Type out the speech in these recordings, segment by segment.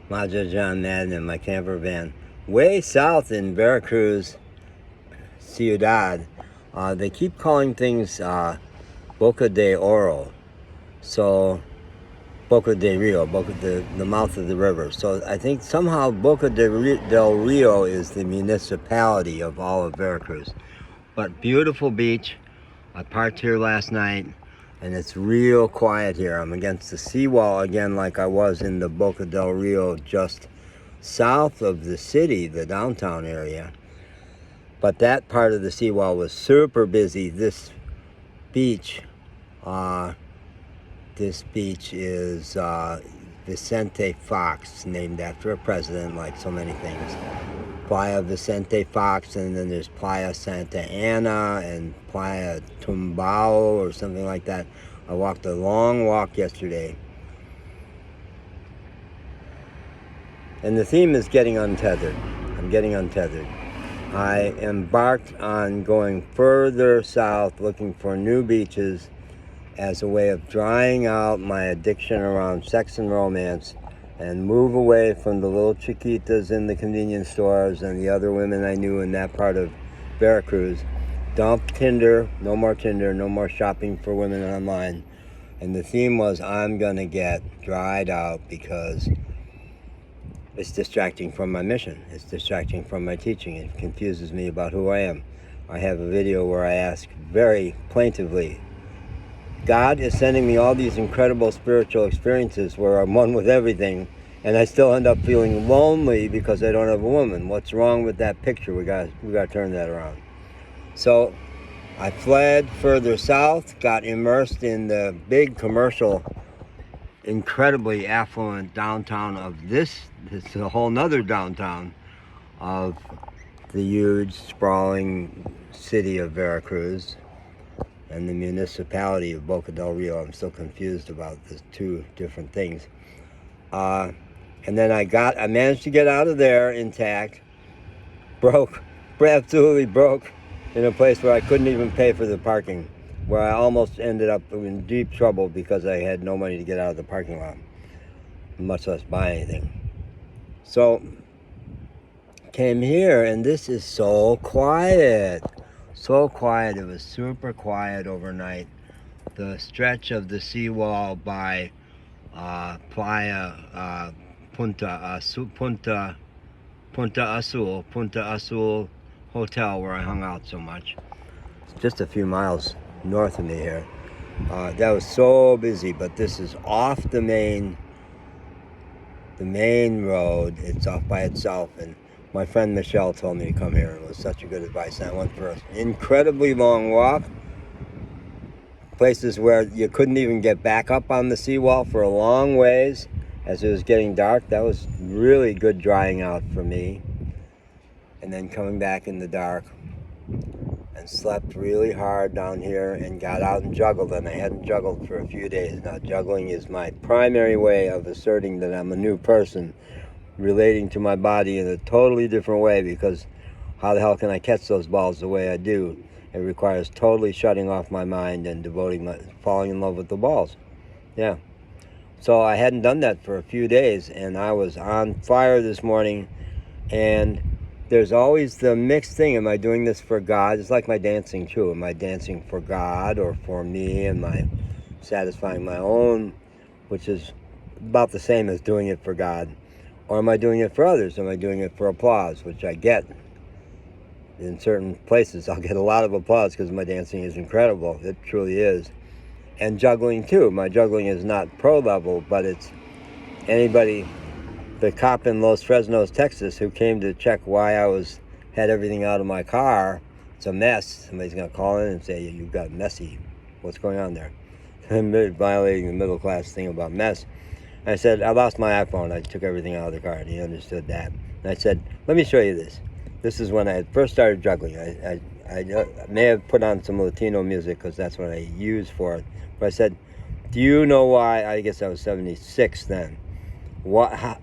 Majo, John, Madden, and my camper van. Way south in Veracruz, Ciudad, they keep calling things Boca de Oro. So, Boca de Rio, the mouth of the river. So I think somehow Boca del Rio is the municipality of all of Veracruz. But beautiful beach. I parked here last night, and it's real quiet here. I'm against the seawall again like I was in the Boca del Rio just south of the city, the downtown area. But that part of the seawall was super busy. This beach is Vicente Fox, named after a president, like so many things. Playa Vicente Fox, and then there's Playa Santa Ana and Playa Tumbao or something like that. I walked a long walk yesterday. And the theme is getting untethered. I'm getting untethered. I embarked on going further south, looking for new beaches as a way of drying out my addiction around sex and romance, and move away from the little chiquitas in the convenience stores and the other women I knew in that part of Veracruz. Dump Tinder, no more shopping for women online. And the theme was, I'm gonna get dried out because it's distracting from my mission. It's distracting from my teaching. It confuses me about who I am. I have a video where I ask very plaintively, God is sending me all these incredible spiritual experiences where I'm one with everything, and I still end up feeling lonely because I don't have a woman. What's wrong with that picture? We got to turn that around. So I fled further south, got immersed in the big commercial, incredibly affluent downtown of this is a whole nother downtown of the huge, sprawling city of Veracruz and the municipality of Boca del Rio. I'm still confused about the two different things. And then I managed to get out of there intact, absolutely broke, in a place where I couldn't even pay for the parking, where I almost ended up in deep trouble because I had no money to get out of the parking lot, much less buy anything. So, came here, and this is so quiet. So quiet. It was super quiet overnight. The stretch of the seawall by Playa Punta Azul Hotel, where I hung out so much. It's just a few miles north of me here. That was so busy, but this is off the main road. It's off by itself, and my friend Michelle told me to come here. It was such a good advice. And I went for an incredibly long walk, places where you couldn't even get back up on the seawall for a long ways as it was getting dark. That was really good drying out for me. And then coming back in the dark, and slept really hard down here and got out and juggled, and I hadn't juggled for a few days. Now, juggling is my primary way of asserting that I'm a new person, relating to my body in a totally different way, because how the hell can I catch those balls the way I do? It requires totally shutting off my mind and falling in love with the balls. Yeah. So I hadn't done that for a few days, and I was on fire this morning, and there's always the mixed thing. Am I doing this for God? It's like my dancing too. Am I dancing for God or for me? Am I satisfying my own, which is about the same as doing it for God? Or am I doing it for others? Am I doing it for applause, which I get? In certain places, I'll get a lot of applause because my dancing is incredible. It truly is. And juggling too. My juggling is not pro level, but it's anybody... The cop in Los Fresnos, Texas, who came to check why I had everything out of my car. It's a mess. Somebody's going to call in and say, you've got messy. What's going on there? Violating the middle class thing about mess. And I said, I lost my iPhone. I took everything out of the car. And he understood that. And I said, let me show you this. This is when I had first started juggling. I may have put on some Latino music because that's what I used for it. But I said, do you know why? I guess I was 76 then.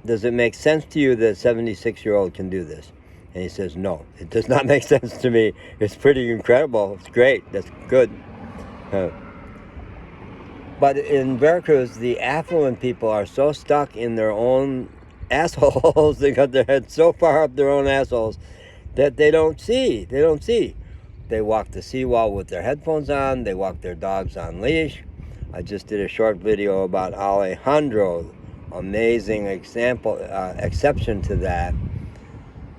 Does it make sense to you that a 76-year-old can do this? And he says, no, it does not make sense to me. It's pretty incredible. It's great. That's good. But in Veracruz, the affluent people are so stuck in their own assholes. They got their heads so far up their own assholes that they don't see. They don't see. They walk the seawall with their headphones on. They walk their dogs on leash. I just did a short video about Alejandro. Amazing exception to that.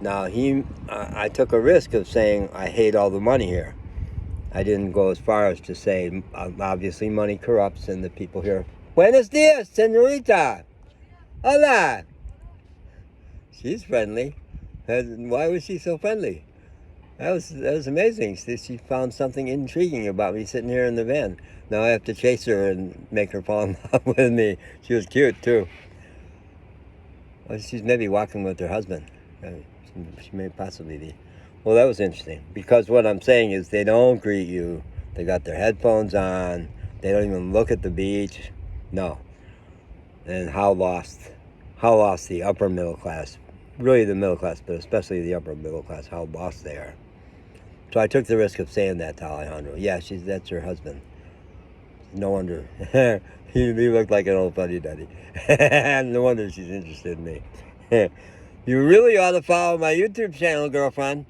Now, I took a risk of saying I hate all the money here. I didn't go as far as to say, obviously money corrupts and the people here. Buenos dias, señorita. Hola. She's friendly. Why was she so friendly? That was amazing. She found something intriguing about me sitting here in the van. Now I have to chase her and make her fall in love with me. She was cute too. Well, she's maybe walking with her husband. She may possibly be. Well, that was interesting, because what I'm saying is they don't greet you. They got their headphones on. They don't even look at the beach. No. And how lost the upper middle class, really the middle class, but especially the upper middle class, how lost they are. So I took the risk of saying that to Alejandro. Yeah, that's her husband. No wonder. he looked like an old fuddy duddy. No wonder she's interested in me. You really ought to follow my YouTube channel, girlfriend.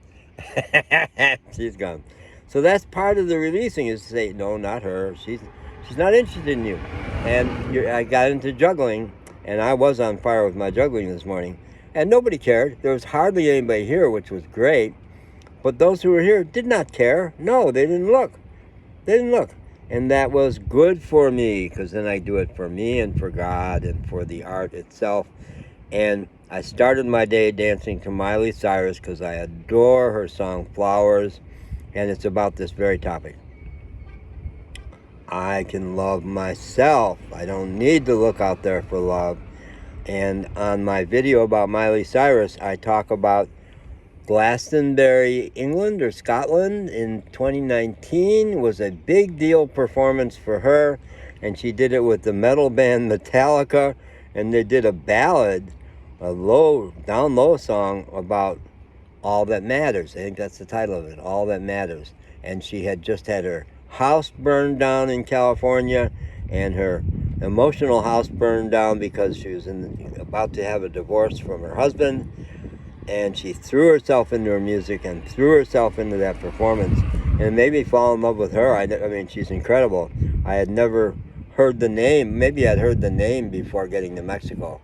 She's gone. So that's part of the releasing, is to say, no, not her. She's not interested in you. And I got into juggling, and I was on fire with my juggling this morning. And nobody cared. There was hardly anybody here, which was great. But those who were here did not care. No, they didn't look. They didn't look. And that was good for me, because then I do it for me and for God and for the art itself. And I started my day dancing to Miley Cyrus because I adore her song Flowers, and it's about this very topic. I can love myself. I don't need to look out there for love. And on my video about Miley Cyrus, I talk about Glastonbury, England or Scotland in 2019 was a big deal performance for her, and she did it with the metal band Metallica, and they did a ballad, a down low song about all that matters. I think that's the title of it, All That Matters. And she had just had her house burned down in California, and her emotional house burned down because she was about to have a divorce from her husband. And she threw herself into her music and threw herself into that performance. And it made me fall in love with her. I mean, she's incredible. I had never heard the name. Maybe I'd heard the name before getting to Mexico.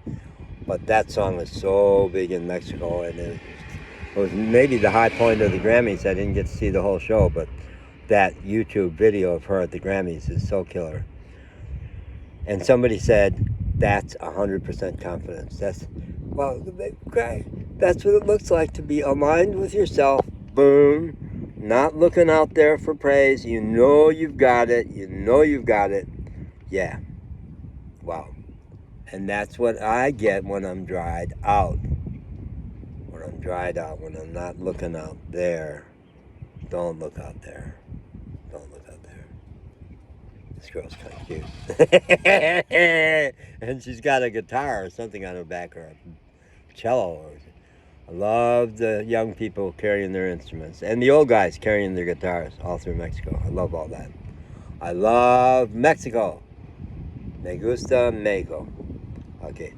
But that song was so big in Mexico. And it was maybe the high point of the Grammys. I didn't get to see the whole show, but that YouTube video of her at the Grammys is so killer. And somebody said, that's 100% confidence. That's what it looks like to be aligned with yourself. Boom. Not looking out there for praise. You know you've got it. You know you've got it. Yeah. Wow. And that's what I get when I'm dried out. When I'm dried out. When I'm not looking out there. Don't look out there. Don't look out there. This girl's kind of cute. And she's got a guitar or something on her back, or a cello. I love the young people carrying their instruments, and the old guys carrying their guitars all through Mexico. I love all that. I love Mexico. Me gusta Mexico. Okay.